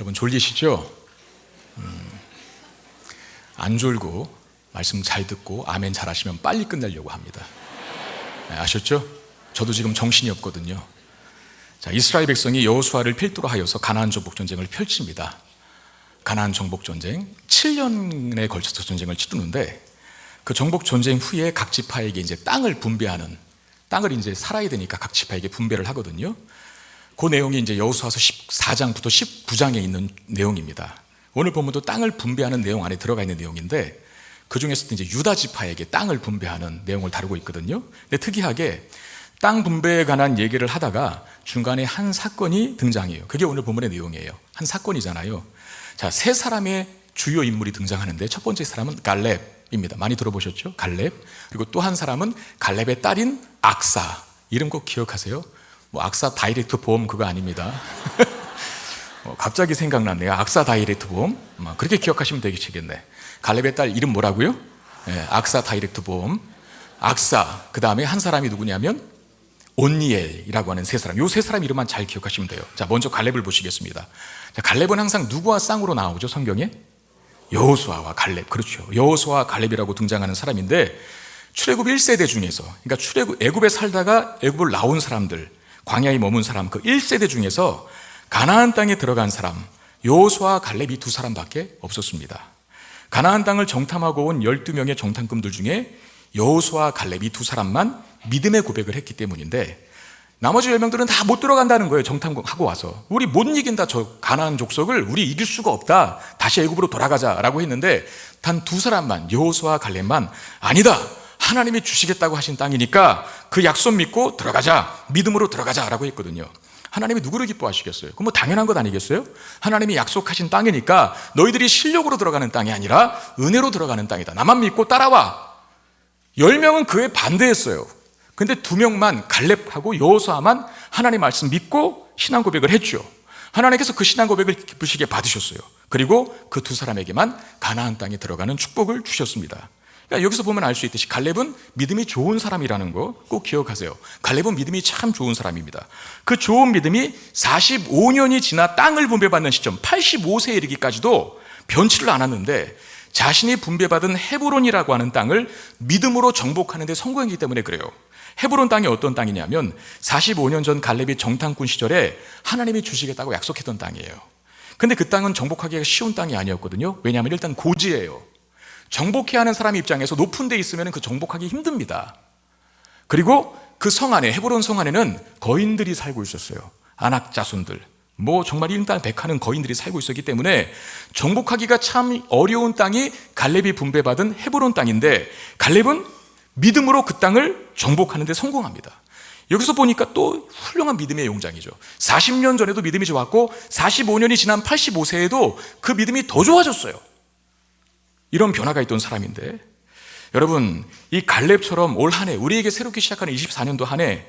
여러분 졸리시죠? 안 졸고 말씀 잘 듣고 아멘 잘 하시면 빨리 끝내려고 합니다. 네, 아셨죠? 저도 지금 정신이 없거든요. 자, 이스라엘 백성이 여호수아를 필두로 하여서 가나안 정복 전쟁을 펼칩니다. 가나안 정복 전쟁 7년에 걸쳐서 전쟁을 치르는데 그 정복 전쟁 후에 각 지파에게 이제 땅을 분배하는, 땅을 이제 살아야 되니까 각 지파에게 분배를 하거든요. 그 내용이 이제 여호수아서 14장부터 19장에 있는 내용입니다. 오늘 본문도 땅을 분배하는 내용 안에 들어가 있는 내용인데 그 중에서도 이제 유다 지파에게 땅을 분배하는 내용을 다루고 있거든요. 근데 특이하게 땅 분배에 관한 얘기를 하다가 중간에 한 사건이 등장해요. 그게 오늘 본문의 내용이에요. 한 사건이잖아요. 자, 세 사람의 주요 인물이 등장하는데 첫 번째 사람은 갈렙입니다. 많이 들어보셨죠? 갈렙. 그리고 또 한 사람은 갈렙의 딸인 악사. 이름 꼭 기억하세요. 뭐 악사 다이렉트 보험 그거 아닙니다. 갑자기 생각났네요. 악사 다이렉트 보험. 그렇게 기억하시면 되겠네. 갈렙의 딸 이름 뭐라고요? 네, 악사 다이렉트 보험. 악사. 그 다음에 한 사람이 누구냐면 온니엘이라고 하는 세 사람. 이 세 사람 이름만 잘 기억하시면 돼요. 자, 먼저 갈렙을 보시겠습니다. 자, 갈렙은 항상 누구와 쌍으로 나오죠? 성경에? 여호수아와 갈렙. 그렇죠. 여호수아와 갈렙이라고 등장하는 사람인데 출애굽 1세대 중에서, 그러니까 애굽에 살다가 애굽을 나온 사람들, 광야에 머문 사람 그 1세대 중에서 가나안 땅에 들어간 사람 여호수아와 갈렙이 두 사람밖에 없었습니다. 가나안 땅을 정탐하고 온 12명의 정탐꾼들 중에 여호수아와 갈렙이 두 사람만 믿음의 고백을 했기 때문인데 나머지 10명들은 다 못 들어간다는 거예요. 정탐하고 와서 우리 못 이긴다. 저 가나안 족속을 우리 이길 수가 없다. 다시 애굽으로 돌아가자라고 했는데 단 두 사람만, 여호수아와 갈렙만 아니다. 하나님이 주시겠다고 하신 땅이니까 그 약속 믿고 들어가자. 믿음으로 들어가자라고 했거든요. 하나님이 누구를 기뻐하시겠어요? 그건 뭐 당연한 것 아니겠어요? 하나님이 약속하신 땅이니까 너희들이 실력으로 들어가는 땅이 아니라 은혜로 들어가는 땅이다. 나만 믿고 따라와. 10명은 그에 반대했어요. 근데 2명만, 갈렙하고 여호수아만 하나님 말씀 믿고 신앙 고백을 했죠. 하나님께서 그 신앙 고백을 기쁘시게 받으셨어요. 그리고 그 두 사람에게만 가나안 땅에 들어가는 축복을 주셨습니다. 그러니까 여기서 보면 알 수 있듯이 갈렙은 믿음이 좋은 사람이라는 거 꼭 기억하세요. 갈렙은 믿음이 참 좋은 사람입니다. 그 좋은 믿음이 45년이 지나 땅을 분배받는 시점 85세에 이르기까지도 변치를 않았는데 자신이 분배받은 헤브론이라고 하는 땅을 믿음으로 정복하는 데 성공했기 때문에 그래요. 헤브론 땅이 어떤 땅이냐면 45년 전 갈렙이 정탐꾼 시절에 하나님이 주시겠다고 약속했던 땅이에요. 근데 그 땅은 정복하기가 쉬운 땅이 아니었거든요. 왜냐하면 일단 고지예요. 정복해야 하는 사람 입장에서 높은 데 있으면 그 정복하기 힘듭니다. 그리고 그 성 안에, 헤브론 성 안에는 거인들이 살고 있었어요. 아낙 자손들, 뭐 정말 일당백하는 거인들이 살고 있었기 때문에 정복하기가 참 어려운 땅이 갈렙이 분배받은 헤브론 땅인데 갈렙은 믿음으로 그 땅을 정복하는 데 성공합니다. 여기서 보니까 또 훌륭한 믿음의 용장이죠. 40년 전에도 믿음이 좋았고 45년이 지난 85세에도 그 믿음이 더 좋아졌어요. 이런 변화가 있던 사람인데 여러분, 이 갈렙처럼 올 한 해 우리에게 새롭게 시작하는 24년도 한 해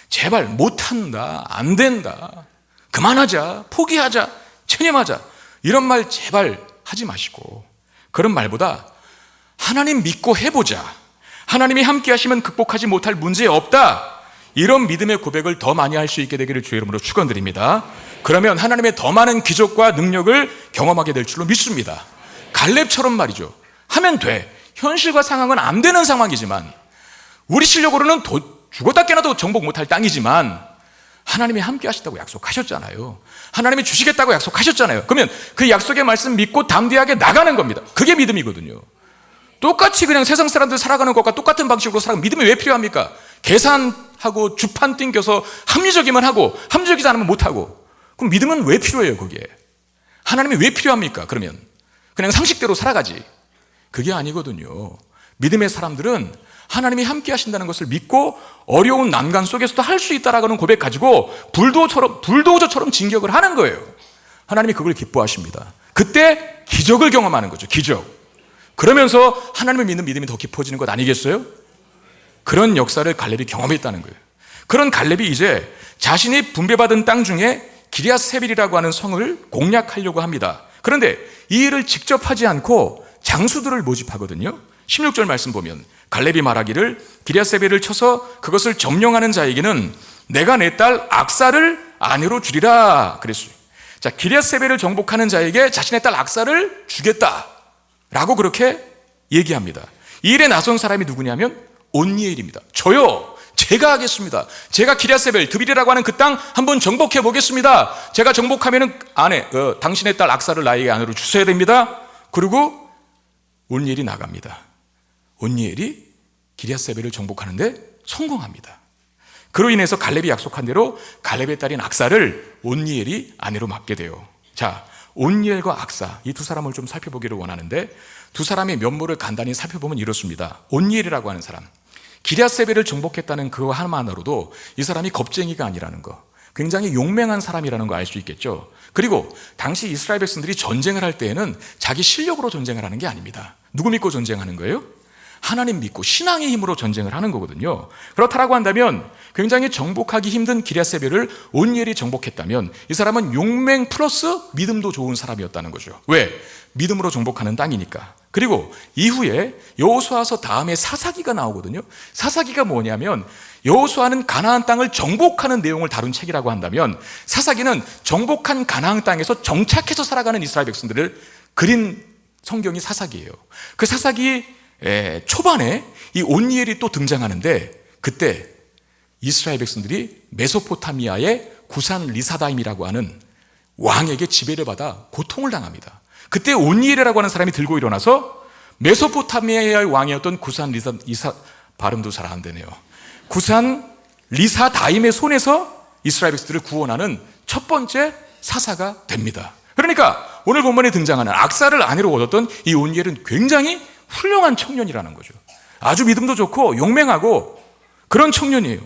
제발 못한다, 안 된다, 그만하자, 포기하자, 체념하자 이런 말 제발 하지 마시고 그런 말보다 하나님 믿고 해보자, 하나님이 함께 하시면 극복하지 못할 문제 없다, 이런 믿음의 고백을 더 많이 할 수 있게 되기를 주의 이름으로 축원드립니다. 그러면 하나님의 더 많은 기적과 능력을 경험하게 될 줄로 믿습니다. 갈렙처럼 말이죠. 하면 돼. 현실과 상황은 안 되는 상황이지만 우리 실력으로는 죽었다 깨나도 정복 못할 땅이지만 하나님이 함께 하신다고 약속하셨잖아요. 하나님이 주시겠다고 약속하셨잖아요. 그러면 그 약속의 말씀 믿고 담대하게 나가는 겁니다. 그게 믿음이거든요. 똑같이 그냥 세상 사람들 살아가는 것과 똑같은 방식으로 살아가는 믿음이 왜 필요합니까? 계산하고 주판 땡겨서 합리적이면 하고 합리적이지 않으면 못하고 그럼 믿음은 왜 필요해요? 거기에 하나님이 왜 필요합니까? 그러면 그냥 상식대로 살아가지. 그게 아니거든요. 믿음의 사람들은 하나님이 함께 하신다는 것을 믿고 어려운 난간 속에서도 할 수 있다라는 고백 가지고 불도저처럼 진격을 하는 거예요. 하나님이 그걸 기뻐하십니다. 그때 기적을 경험하는 거죠. 기적. 그러면서 하나님을 믿는 믿음이 더 깊어지는 것 아니겠어요? 그런 역사를 갈렙이 경험했다는 거예요. 그런 갈렙이 이제 자신이 분배받은 땅 중에 기럇세빌이라고 하는 성을 공략하려고 합니다. 그런데 이 일을 직접 하지 않고 장수들을 모집하거든요. 16절 말씀 보면 갈렙이 말하기를 기럇세벨을 쳐서 그것을 점령하는 자에게는 내가 내 딸 악사를 아내로 주리라 그랬어요. 자, 기럇세벨을 정복하는 자에게 자신의 딸 악사를 주겠다라고 그렇게 얘기합니다. 이 일에 나선 사람이 누구냐면 온니엘입니다. 저요, 제가 하겠습니다. 제가 기럇세벨 드빌이라고 하는 그 땅 한번 정복해 보겠습니다. 제가 정복하면은 당신의 딸 악사를 나에게 아내로 주셔야 됩니다. 그리고 온니엘이 나갑니다. 온니엘이 기럇세벨을 정복하는데 성공합니다. 그로 인해서 갈렙이 약속한 대로 갈렙의 딸인 악사를 온니엘이 아내로 맡게 돼요. 자, 온니엘과 악사, 이 두 사람을 좀 살펴보기를 원하는데, 두 사람의 면모를 간단히 살펴보면 이렇습니다. 온니엘이라고 하는 사람, 기럇세벨을 정복했다는 그거 하나만으로도 이 사람이 겁쟁이가 아니라는 거, 굉장히 용맹한 사람이라는 거 알 수 있겠죠. 그리고 당시 이스라엘 백성들이 전쟁을 할 때에는 자기 실력으로 전쟁을 하는 게 아닙니다. 누구 믿고 전쟁하는 거예요? 하나님 믿고 신앙의 힘으로 전쟁을 하는 거거든요. 그렇다라고 한다면 굉장히 정복하기 힘든 기럇세벨을 온니엘이 정복했다면 이 사람은 용맹 플러스 믿음도 좋은 사람이었다는 거죠. 왜? 믿음으로 정복하는 땅이니까. 그리고 이후에 여호수아서 다음에 사사기가 나오거든요. 사사기가 뭐냐면 여호수아는 가나안 땅을 정복하는 내용을 다룬 책이라고 한다면, 사사기는 정복한 가나안 땅에서 정착해서 살아가는 이스라엘 백성들을 그린 성경이 사사기예요. 그 사사기 초반에 이 온니엘이 또 등장하는데, 그때 이스라엘 백성들이 메소포타미아의 구산 리사다임이라고 하는 왕에게 지배를 받아 고통을 당합니다. 그때 온니엘이라고 하는 사람이 들고 일어나서 메소포타미아의 왕이었던 구산 발음도 잘 안 되네요. 구산 리사다임의 손에서 이스라엘 백성들을 구원하는 첫 번째 사사가 됩니다. 그러니까 오늘 본문에 등장하는 악사를 아내로 얻었던 이 온니엘은 굉장히 훌륭한 청년이라는 거죠. 아주 믿음도 좋고 용맹하고 그런 청년이에요.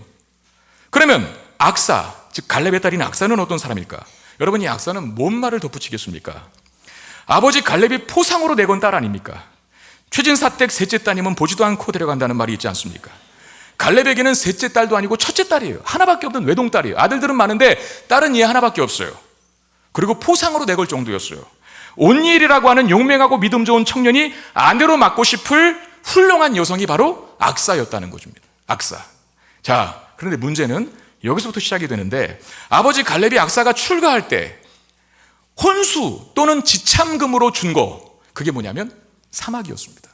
그러면 악사, 즉 갈렙의 딸인 악사는 어떤 사람일까? 여러분, 이 악사는 뭔 말을 덧붙이겠습니까? 아버지 갈렙이 포상으로 내건 딸 아닙니까? 최진사댁 셋째 따님은 보지도 않고 데려간다는 말이 있지 않습니까? 갈렙에게는 셋째 딸도 아니고 첫째 딸이에요. 하나밖에 없는 외동딸이에요. 아들들은 많은데 딸은 얘 하나밖에 없어요. 그리고 포상으로 내걸 정도였어요. 온니엘이라고 하는 용맹하고 믿음 좋은 청년이 아내로 맡고 싶을 훌륭한 여성이 바로 악사였다는 것입니다. 악사. 자, 그런데 문제는 여기서부터 시작이 되는데, 아버지 갈렙이 악사가 출가할 때 혼수 또는 지참금으로 준 거, 그게 뭐냐면 사막이었습니다.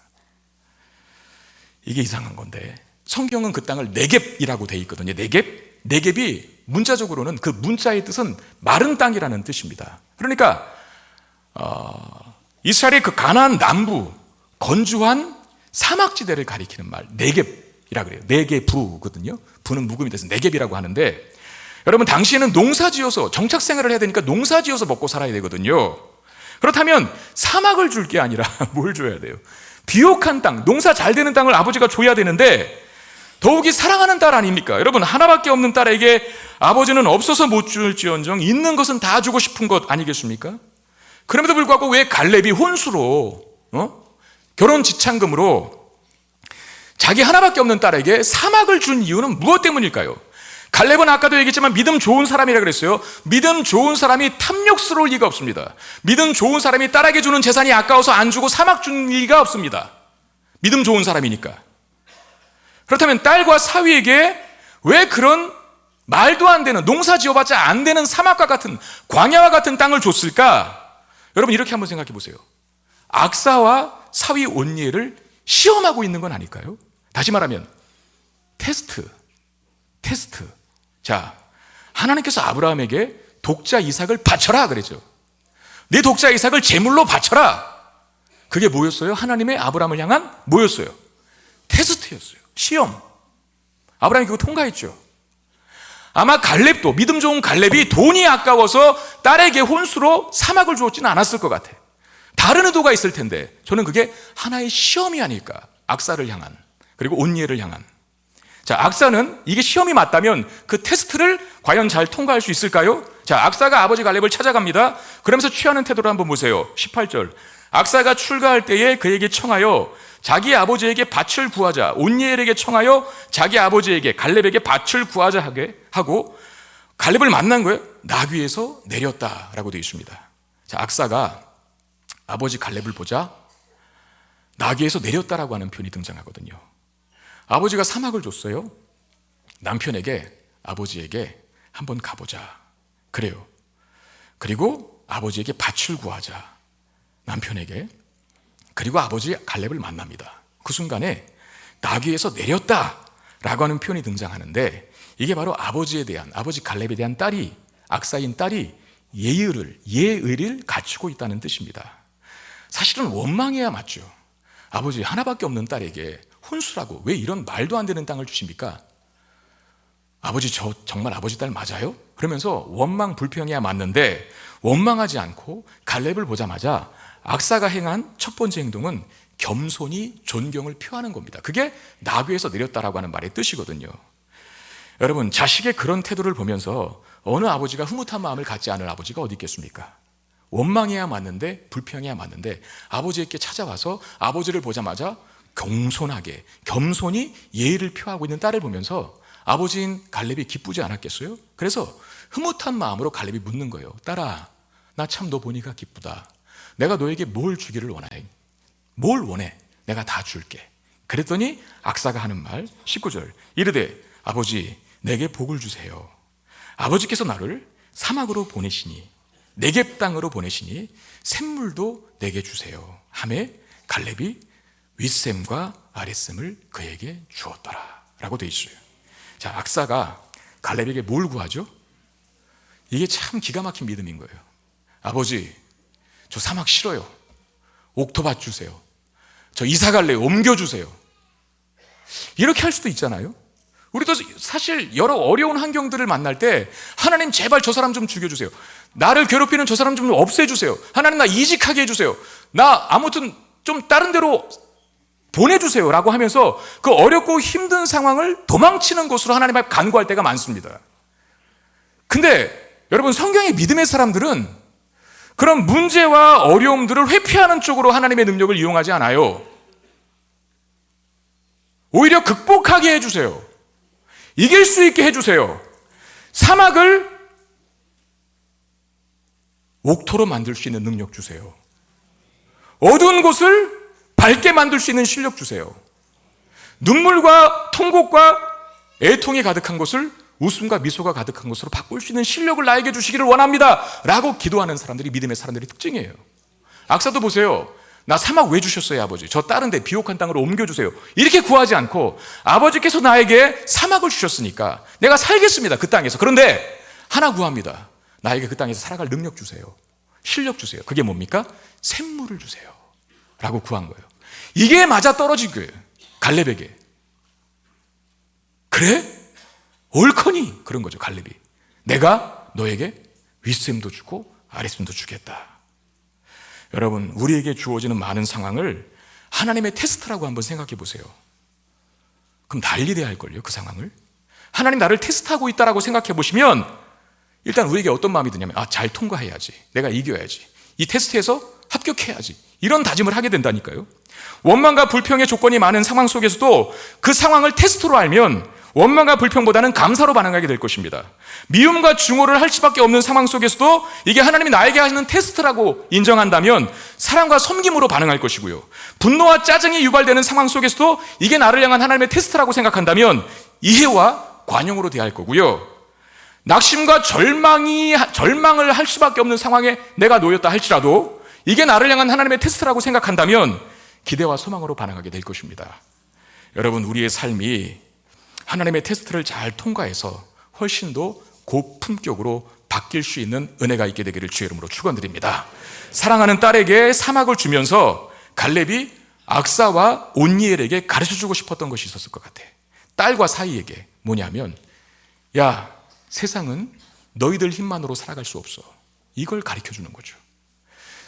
이게 이상한 건데, 성경은 그 땅을 네겝이라고 돼 있거든요. 네겝. 네겝이 문자적으로는 그 문자의 뜻은 마른 땅이라는 뜻입니다. 그러니까 이스라엘의 그 가나안 남부 건조한 사막지대를 가리키는 말, 네겝이라 그래요. 네겝부거든요. 부는 묵음이 돼서 네겝이라고 하는데, 여러분, 당시에는 농사지어서 정착생활을 해야 되니까 농사지어서 먹고 살아야 되거든요. 그렇다면 사막을 줄 게 아니라 뭘 줘야 돼요? 비옥한 땅, 농사 잘 되는 땅을 아버지가 줘야 되는데, 더욱이 사랑하는 딸 아닙니까? 여러분, 하나밖에 없는 딸에게 아버지는 없어서 못 줄지언정 있는 것은 다 주고 싶은 것 아니겠습니까? 그럼에도 불구하고 왜 갈렙이 혼수로 결혼 지참금으로 자기 하나밖에 없는 딸에게 사막을 준 이유는 무엇 때문일까요? 갈렙은 아까도 얘기했지만 믿음 좋은 사람이라 그랬어요. 믿음 좋은 사람이 탐욕스러울 리가 없습니다. 믿음 좋은 사람이 딸에게 주는 재산이 아까워서 안 주고 사막 준 리가 없습니다. 믿음 좋은 사람이니까. 그렇다면 딸과 사위에게 왜 그런 말도 안 되는, 농사 지어봤자 안 되는 사막과 같은, 광야와 같은 땅을 줬을까? 여러분, 이렇게 한번 생각해 보세요. 악사와 사위 온니엘을 시험하고 있는 건 아닐까요? 다시 말하면 테스트. 자, 하나님께서 아브라함에게 독자 이삭을 바쳐라 그랬죠. 내 독자 이삭을 제물로 바쳐라. 그게 뭐였어요? 하나님의 아브라함을 향한 뭐였어요? 테스트였어요. 시험. 아브라함이 그거 통과했죠. 아마 갈렙도, 믿음 좋은 갈렙이 돈이 아까워서 딸에게 혼수로 사막을 주었지는 않았을 것 같아. 다른 의도가 있을 텐데, 저는 그게 하나의 시험이 아닐까. 악사를 향한, 그리고 온니엘을 향한. 자, 악사는 이게 시험이 맞다면 그 테스트를 과연 잘 통과할 수 있을까요? 자, 악사가 아버지 갈렙을 찾아갑니다. 그러면서 취하는 태도를 한번 보세요. 18절. 악사가 출가할 때에 그에게 청하여 자기 아버지에게 밭을 구하자. 온니엘에게 청하여 자기 아버지에게 갈렙에게 밭을 구하자 하게 하고, 갈렙을 만난 거예요. 나귀에서 내렸다라고 되어 있습니다. 자, 악사가 아버지 갈렙을 보자 나귀에서 내렸다라고 하는 표현이 등장하거든요. 아버지가 사막을 줬어요. 남편에게, 아버지에게 한번 가보자. 그래요. 그리고 아버지에게 밭을 구하자, 남편에게. 그리고 아버지 갈렙을 만납니다. 그 순간에 나귀에서 내렸다 라고 하는 표현이 등장하는데, 이게 바로 아버지 갈렙에 대한 악사인 딸이 예의를 갖추고 있다는 뜻입니다. 사실은 원망해야 맞죠. 아버지 하나밖에 없는 딸에게 혼수라고 왜 이런 말도 안 되는 땅을 주십니까? 아버지 저 정말 아버지 딸 맞아요? 그러면서 원망 불평해야 맞는데, 원망하지 않고 갈렙을 보자마자 악사가 행한 첫 번째 행동은 겸손히 존경을 표하는 겁니다. 그게 나귀에서 내렸다라고 하는 말의 뜻이거든요. 여러분, 자식의 그런 태도를 보면서 어느 아버지가 흐뭇한 마음을 갖지 않을 아버지가 어디 있겠습니까? 원망해야 맞는데, 불평해야 맞는데, 아버지에게 찾아와서 아버지를 보자마자 겸손하게, 겸손히 예의를 표하고 있는 딸을 보면서 아버지인 갈렙이 기쁘지 않았겠어요? 그래서 흐뭇한 마음으로 갈렙이 묻는 거예요. 딸아, 나 참 너 보니까 기쁘다. 내가 너에게 뭘 주기를 원해? 뭘 원해? 내가 다 줄게. 그랬더니 악사가 하는 말 19절, 이르되 아버지 내게 복을 주세요. 아버지께서 나를 사막으로 보내시니, 네겝 땅으로 보내시니 샘물도 내게 주세요 하매 갈렙이 윗샘과 아랫샘을 그에게 주었더라 라고 되어 있어요. 자, 악사가 갈렙에게 뭘 구하죠? 이게 참 기가 막힌 믿음인 거예요. 아버지, 저 사막 싫어요. 옥토밭 주세요. 저 이사 갈래요. 옮겨주세요. 이렇게 할 수도 있잖아요. 우리도 사실 여러 어려운 환경들을 만날 때 하나님 제발 저 사람 좀 죽여주세요. 나를 괴롭히는 저 사람 좀 없애주세요. 하나님 나 이직하게 해주세요. 나 아무튼 좀 다른 데로 보내주세요 라고 하면서 그 어렵고 힘든 상황을 도망치는 것으로 하나님 앞에 간구할 때가 많습니다. 근데 여러분, 성경의 믿음의 사람들은 그런 문제와 어려움들을 회피하는 쪽으로 하나님의 능력을 이용하지 않아요. 오히려 극복하게 해주세요. 이길 수 있게 해주세요. 사막을 옥토로 만들 수 있는 능력 주세요. 어두운 곳을 밝게 만들 수 있는 실력 주세요. 눈물과 통곡과 애통이 가득한 곳을 웃음과 미소가 가득한 것으로 바꿀 수 있는 실력을 나에게 주시기를 원합니다 라고 기도하는 사람들이 믿음의 사람들의 특징이에요. 악사도 보세요. 나 사막 왜 주셨어요 아버지? 저 다른 데 비옥한 땅으로 옮겨주세요. 이렇게 구하지 않고 아버지께서 나에게 사막을 주셨으니까 내가 살겠습니다, 그 땅에서. 그런데 하나 구합니다. 나에게 그 땅에서 살아갈 능력 주세요. 실력 주세요. 그게 뭡니까? 샘물을 주세요 라고 구한 거예요. 이게 맞아떨어진 거예요, 갈렙에게. 그래? 옳거니 그런 거죠. 갈렙이 내가 너에게 윗샘도 주고 아랫샘도 주겠다. 여러분, 우리에게 주어지는 많은 상황을 하나님의 테스트라고 한번 생각해 보세요. 그럼 난리돼야 할걸요, 그 상황을. 하나님 나를 테스트하고 있다라고 생각해 보시면 일단 우리에게 어떤 마음이 드냐면, 잘 통과해야지, 내가 이겨야지, 이 테스트에서 합격해야지, 이런 다짐을 하게 된다니까요. 원망과 불평의 조건이 많은 상황 속에서도 그 상황을 테스트로 알면 원망과 불평보다는 감사로 반응하게 될 것입니다. 미움과 증오를 할 수밖에 없는 상황 속에서도 이게 하나님이 나에게 하시는 테스트라고 인정한다면 사랑과 섬김으로 반응할 것이고요. 분노와 짜증이 유발되는 상황 속에서도 이게 나를 향한 하나님의 테스트라고 생각한다면 이해와 관용으로 대할 거고요. 낙심과 절망을 할 수밖에 없는 상황에 내가 놓였다 할지라도 이게 나를 향한 하나님의 테스트라고 생각한다면 기대와 소망으로 반응하게 될 것입니다. 여러분, 우리의 삶이 하나님의 테스트를 잘 통과해서 훨씬 더 고품격으로 바뀔 수 있는 은혜가 있게 되기를 주의 이름으로 축원드립니다. 사랑하는 딸에게 사막을 주면서 갈렙이 악사와 온니엘에게 가르쳐주고 싶었던 것이 있었을 것 같아. 딸과 사이에게 뭐냐면, 야, 세상은 너희들 힘만으로 살아갈 수 없어. 이걸 가르쳐주는 거죠.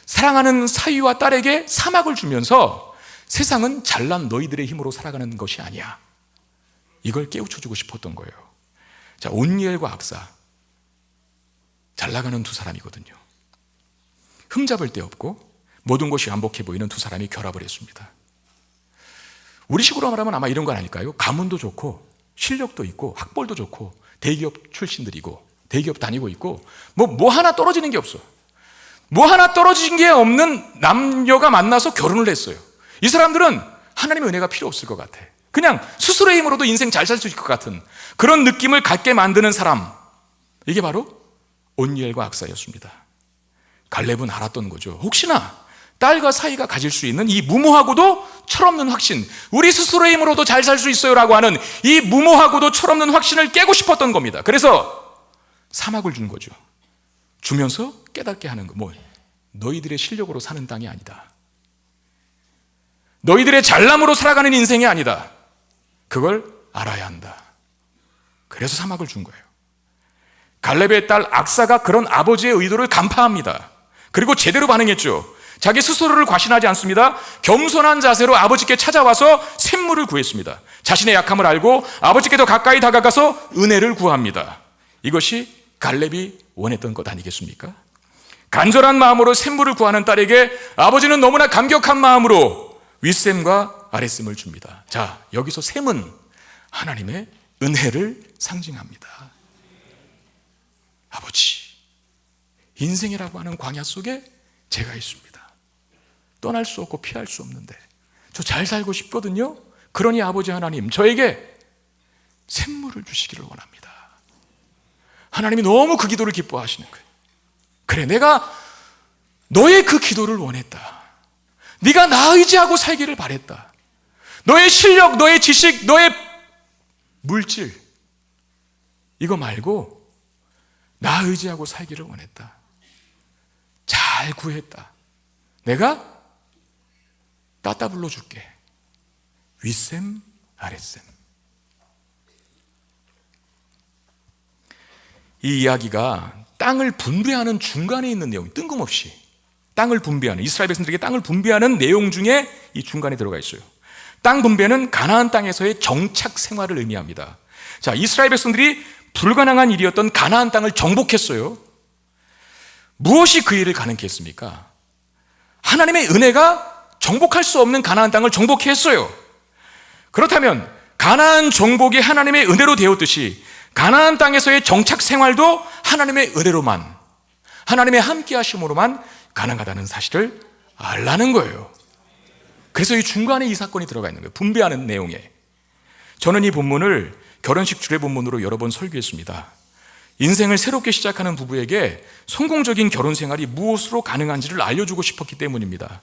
사랑하는 사위와 딸에게 사막을 주면서 세상은 잘난 너희들의 힘으로 살아가는 것이 아니야. 이걸 깨우쳐주고 싶었던 거예요. 자, 온니엘과 악사, 잘 나가는 두 사람이거든요. 흠잡을 데 없고 모든 것이 완벽해 보이는 두 사람이 결합을 했습니다. 우리식으로 말하면 아마 이런 건 아닐까요? 가문도 좋고 실력도 있고 학벌도 좋고 대기업 출신들이고 대기업 다니고 있고 뭐 하나 떨어지는 게 없어. 뭐 하나 떨어진 게 없는 남녀가 만나서 결혼을 했어요. 이 사람들은 하나님의 은혜가 필요 없을 것 같아. 그냥 스스로의 힘으로도 인생 잘 살 수 있을 것 같은 그런 느낌을 갖게 만드는 사람, 이게 바로 온니엘과 악사였습니다. 갈렙은 알았던 거죠. 혹시나 딸과 사이가 가질 수 있는 이 무모하고도 철없는 확신, 우리 스스로의 힘으로도 잘 살 수 있어요 라고 하는 이 무모하고도 철없는 확신을 깨고 싶었던 겁니다. 그래서 사막을 준 거죠. 주면서 깨닫게 하는 거. 너희들의 실력으로 사는 땅이 아니다. 너희들의 잘남으로 살아가는 인생이 아니다. 그걸 알아야 한다. 그래서 사막을 준 거예요. 갈렙의 딸 악사가 그런 아버지의 의도를 간파합니다. 그리고 제대로 반응했죠. 자기 스스로를 과신하지 않습니다. 겸손한 자세로 아버지께 찾아와서 샘물을 구했습니다. 자신의 약함을 알고 아버지께 더 가까이 다가가서 은혜를 구합니다. 이것이 갈렙이 원했던 것 아니겠습니까? 간절한 마음으로 샘물을 구하는 딸에게 아버지는 너무나 감격한 마음으로 윗샘과 아랫샘을 줍니다. 자, 여기서 샘은 하나님의 은혜를 상징합니다. 아버지, 인생이라고 하는 광야 속에 제가 있습니다. 떠날 수 없고 피할 수 없는데 저 잘 살고 싶거든요. 그러니 아버지 하나님, 저에게 샘물을 주시기를 원합니다. 하나님이 너무 그 기도를 기뻐하시는 거예요. 그래, 내가 너의 그 기도를 원했다. 네가 나 의지하고 살기를 바랬다. 너의 실력, 너의 지식, 너의 물질, 이거 말고 나 의지하고 살기를 원했다. 잘 구했다. 내가 따따 불러줄게. 윗샘, 아랫샘. 이 이야기가 땅을 분배하는 중간에 있는 내용이 뜬금없이 땅을 분배하는, 이스라엘 백성들에게 땅을 분배하는 내용 중에 이 중간에 들어가 있어요. 땅 분배는 가나안 땅에서의 정착 생활을 의미합니다. 자, 이스라엘 백성들이 불가능한 일이었던 가나안 땅을 정복했어요. 무엇이 그 일을 가능케 했습니까? 하나님의 은혜가 정복할 수 없는 가나안 땅을 정복해 했어요. 그렇다면 가나안 정복이 하나님의 은혜로 되었듯이 가나안 땅에서의 정착 생활도 하나님의 은혜로만, 하나님의 함께 하심으로만 가능하다는 사실을 알라는 거예요. 그래서 이 중간에 이 사건이 들어가 있는 거예요. 분배하는 내용에. 저는 이 본문을 결혼식 주례 본문으로 여러 번 설교했습니다. 인생을 새롭게 시작하는 부부에게 성공적인 결혼 생활이 무엇으로 가능한지를 알려주고 싶었기 때문입니다.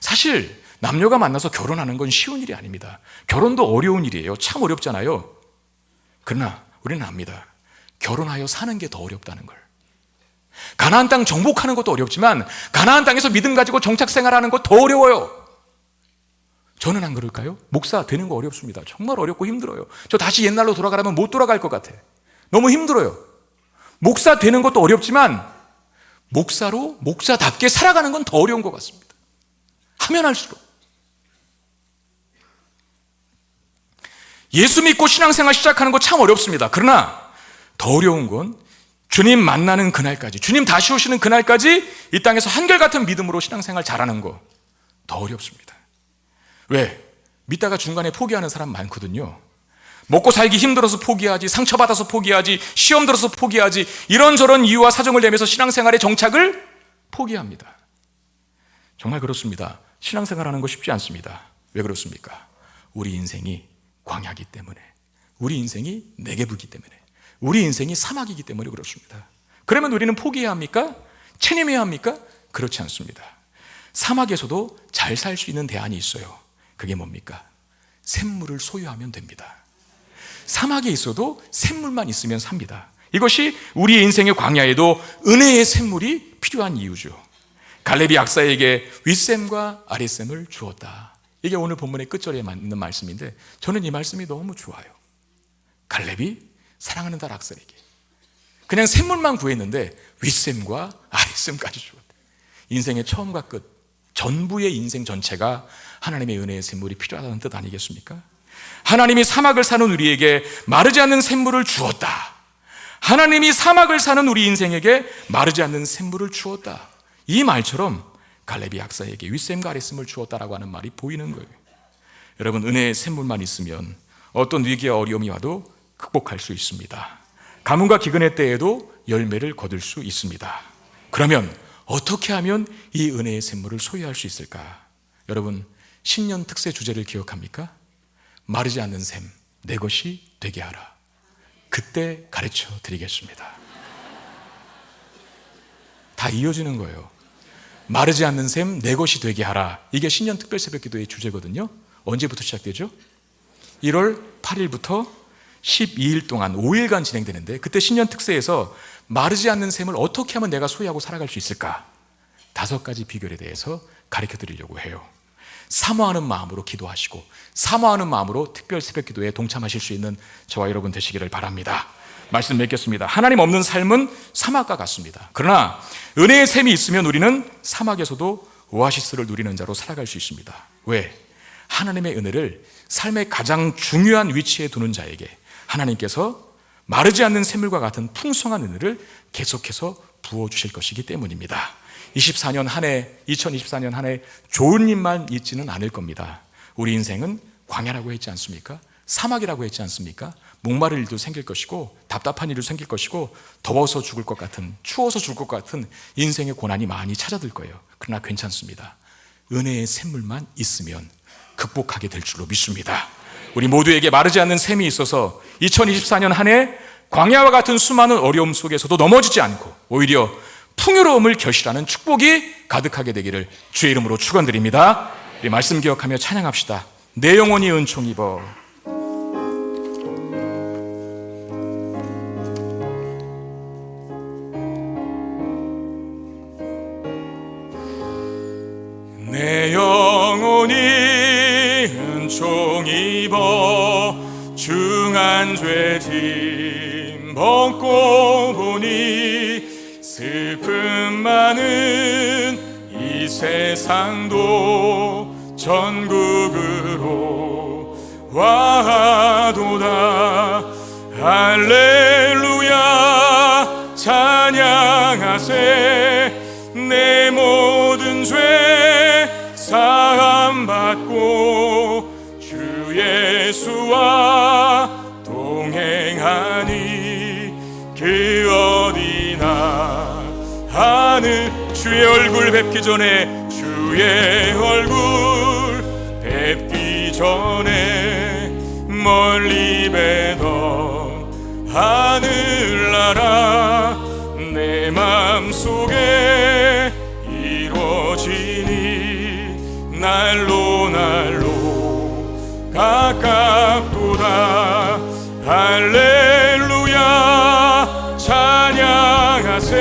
사실 남녀가 만나서 결혼하는 건 쉬운 일이 아닙니다. 결혼도 어려운 일이에요. 참 어렵잖아요. 그러나 우리는 압니다. 결혼하여 사는 게 더 어렵다는 걸. 가나안 땅 정복하는 것도 어렵지만 가나안 땅에서 믿음 가지고 정착 생활하는 것 더 어려워요. 저는 안 그럴까요? 목사 되는 거 어렵습니다. 정말 어렵고 힘들어요. 저 다시 옛날로 돌아가라면 못 돌아갈 것 같아. 너무 힘들어요. 목사 되는 것도 어렵지만 목사로 목사답게 살아가는 건 더 어려운 것 같습니다. 하면 할수록. 예수 믿고 신앙생활 시작하는 거 참 어렵습니다. 그러나 더 어려운 건 주님 만나는 그날까지, 주님 다시 오시는 그날까지 이 땅에서 한결같은 믿음으로 신앙생활 잘하는 거 더 어렵습니다. 왜? 믿다가 중간에 포기하는 사람 많거든요. 먹고 살기 힘들어서 포기하지, 상처받아서 포기하지, 시험 들어서 포기하지, 이런저런 이유와 사정을 내면서 신앙생활의 정착을 포기합니다. 정말 그렇습니다. 신앙생활하는 거 쉽지 않습니다. 왜 그렇습니까? 우리 인생이 광야이기 때문에, 우리 인생이 네게브이기 때문에, 우리 인생이 사막이기 때문에 그렇습니다. 그러면 우리는 포기해야 합니까? 체념해야 합니까? 그렇지 않습니다. 사막에서도 잘 살 수 있는 대안이 있어요. 그게 뭡니까? 샘물을 소유하면 됩니다. 사막에 있어도 샘물만 있으면 삽니다. 이것이 우리의 인생의 광야에도 은혜의 샘물이 필요한 이유죠. 갈렙이 악사에게 윗샘과 아랫샘을 주었다. 이게 오늘 본문의 끝절에 있는 말씀인데 저는 이 말씀이 너무 좋아요. 갈렙이 사랑하는 딸 악사에게 그냥 샘물만 구했는데 윗샘과 아랫샘까지 주었다. 인생의 처음과 끝, 전부의 인생 전체가 하나님의 은혜의 샘물이 필요하다는 뜻 아니겠습니까? 하나님이 사막을 사는 우리에게 마르지 않는 샘물을 주었다. 하나님이 사막을 사는 우리 인생에게 마르지 않는 샘물을 주었다. 이 말처럼 갈렙이 악사에게 윗샘과 아랫샘을 주었다라고 하는 말이 보이는 거예요. 여러분, 은혜의 샘물만 있으면 어떤 위기와 어려움이 와도 극복할 수 있습니다. 가뭄과 기근의 때에도 열매를 거둘 수 있습니다. 그러면 어떻게 하면 이 은혜의 샘물을 소유할 수 있을까? 여러분, 신년 특세 주제를 기억합니까? 마르지 않는 샘, 내 것이 되게 하라. 그때 가르쳐 드리겠습니다. 다 이어지는 거예요. 마르지 않는 샘 내 것이 되게 하라. 이게 신년 특별 새벽 기도의 주제거든요. 언제부터 시작되죠? 1월 8일부터 12일 동안 5일간 진행되는데, 그때 신년 특세에서 마르지 않는 샘을 어떻게 하면 내가 소유하고 살아갈 수 있을까? 5가지 비결에 대해서 가르쳐 드리려고 해요. 사모하는 마음으로 기도하시고 사모하는 마음으로 특별 새벽 기도에 동참하실 수 있는 저와 여러분 되시기를 바랍니다. 말씀 맺겠습니다. 하나님 없는 삶은 사막과 같습니다. 그러나 은혜의 샘이 있으면 우리는 사막에서도 오아시스를 누리는 자로 살아갈 수 있습니다. 왜? 하나님의 은혜를 삶의 가장 중요한 위치에 두는 자에게 하나님께서 마르지 않는 샘물과 같은 풍성한 은혜를 계속해서 부어주실 것이기 때문입니다. 2024년 한 해 좋은 일만 있지는 않을 겁니다. 우리 인생은 광야라고 했지 않습니까? 사막이라고 했지 않습니까? 목마를 일도 생길 것이고 답답한 일도 생길 것이고 더워서 죽을 것 같은, 추워서 죽을 것 같은 인생의 고난이 많이 찾아들 거예요. 그러나 괜찮습니다. 은혜의 샘물만 있으면 극복하게 될 줄로 믿습니다. 우리 모두에게 마르지 않는 샘이 있어서 2024년 한 해 광야와 같은 수많은 어려움 속에서도 넘어지지 않고 오히려 풍요로움을 결실하는 축복이 가득하게 되기를 주의 이름으로 축원드립니다. 우리 말씀 기억하며 찬양합시다. 내 영혼이 은총 입어. 내 영혼이 은총 입어 중한 죄짐 벗고 보니 슬픔 많은 이 세상도 전국으로 와도다. 할렐루야 찬양하세. 내 모든 죄 사함 받고 주 예수와 동행하니 그 어디나 하늘. 주의 얼굴 뵙기 전에, 주의 얼굴 뵙기 전에 멀리 뵈던 하늘나라 내 맘속에 이루어지니 날로 날로 가깝도다. 할렐루야 찬양하세.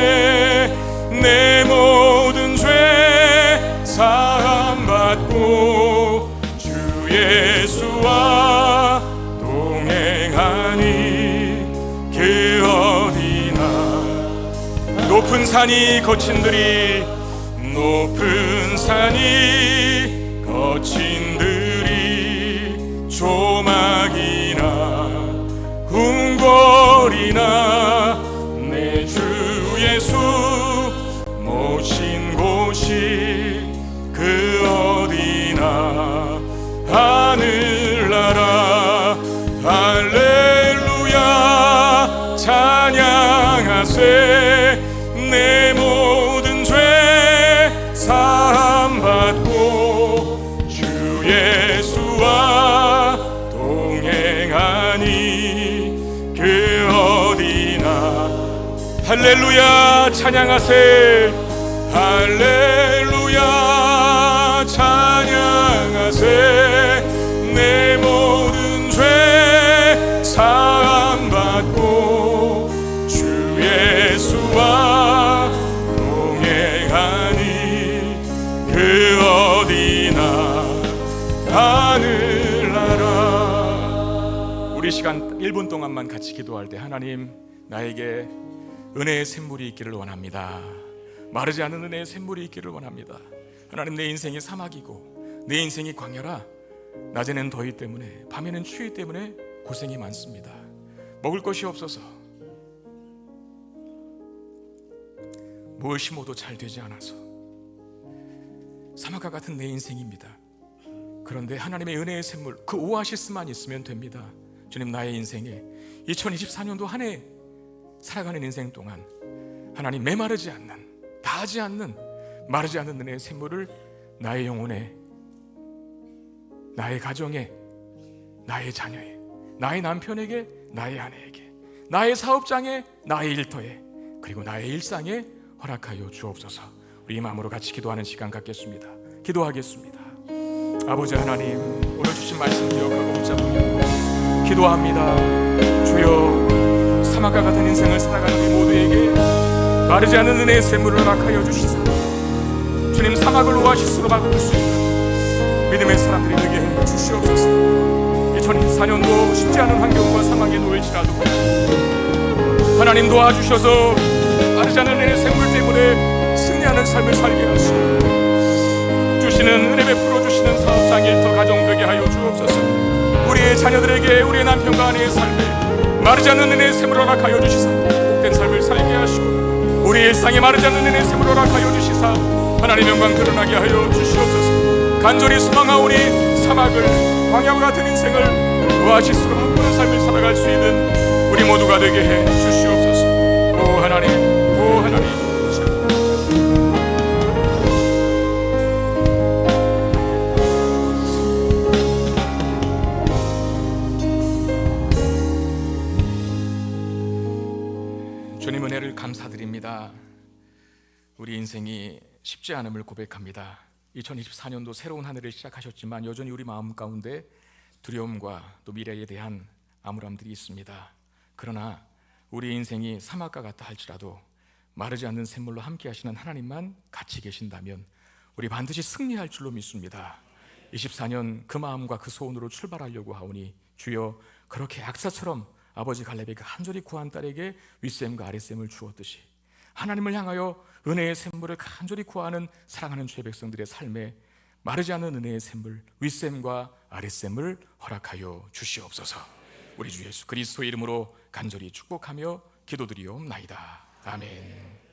내 모든 죄 사함 받고 주 예수와 동행하니 그 어디나. 높은 산이 거친들이, 높은 산이 거친들이 조막이나 궁궐이나 내 주 예수 모신 곳이 그 어디나 하늘나라. 할렐루야 찬양하세. 내 모든 죄 사함 받고 주 예수와 동행하니 그 어디나. 할렐루야 찬양하세. 할렐루야 찬양하세. 내 모든 죄 사함 받고 주 예수와 동행하니 그 어디나 하늘나라. 우리 시간 1분 동안만 같이 기도할 때, 하나님 나에게 은혜의 샘물이 있기를 원합니다. 마르지 않는 은혜의 샘물이 있기를 원합니다. 하나님, 내 인생이 사막이고 내 인생이 광야라. 낮에는 더위 때문에, 밤에는 추위 때문에 고생이 많습니다. 먹을 것이 없어서 뭘 심어도 잘 되지 않아서 사막과 같은 내 인생입니다. 그런데 하나님의 은혜의 샘물, 그 오아시스만 있으면 됩니다. 주님, 나의 인생에 2024년도 한 해 살아가는 인생 동안 하나님 메마르지 않는, 다하지 않는, 마르지 않는 은혜의 샘물을 나의 영혼에, 나의 가정에, 나의 자녀에, 나의 남편에게, 나의 아내에게, 나의 사업장에, 나의 일터에, 그리고 나의 일상에 허락하여 주옵소서. 우리 마음으로 같이 기도하는 시간 갖겠습니다. 기도하겠습니다. 아버지 하나님, 오늘 주신 말씀 기억하고 붙잡으며 기도합니다. 주여, 사막과 같은 인생을 살아가는 우리 모두에게 마르지 않는 은혜의 샘물을 허락하여 주시사 주님, 사막을 오아시스로 바꿀 수 있는 믿음의 사람들이 되게 해 주시옵소서. 2024년도 쉽지 않은 환경과 상황에 놓일지라도 하나님 도와주셔서 마르지 않는 은혜의 샘물 때문에 승리하는 삶을 살게 하시고 주시는 은혜 베풀어 주시는 사업장 일터 가정 되게 하여 주옵소서. 우리의 자녀들에게 우리의 남편과 아내의 삶에 마르지 않는 은혜의 샘을 허락하여 주시사 복된 삶을 살게 하시고 우리 일상에 마르지 않는 은혜의 샘을 허락하여 주시사 하나님의 영광 드러나게 하여 주시옵소서. 간절히 소망하오니 사막을 광야와 같은 인생을 오아시스로 바꾸는 삶을 살아갈 수 있는 우리 모두가 되게 해 주시옵소서. 오 하나님, 오 하나님, 주님 은혜를 감사드립니다. 우리 인생이 쉽지 않음을 고백합니다. 2024년도 새로운 한 해를 시작하셨지만 여전히 우리 마음 가운데 두려움과 또 미래에 대한 암울함들이 있습니다. 그러나 우리 인생이 사막과 같다 할지라도 마르지 않는 샘물로 함께 하시는 하나님만 같이 계신다면 우리 반드시 승리할 줄로 믿습니다. 24년 그 마음과 그 소원으로 출발하려고 하오니 주여, 그렇게 악사처럼 아버지 갈렙에게 간절히 구한 딸에게 윗샘과 아랫샘을 주었듯이 하나님을 향하여 은혜의 샘물을 간절히 구하는 사랑하는 주의 백성들의 삶에 마르지 않는 은혜의 샘물, 윗샘과 아랫샘을 허락하여 주시옵소서. 우리 주 예수 그리스도의 이름으로 간절히 축복하며 기도드리옵나이다. 아멘.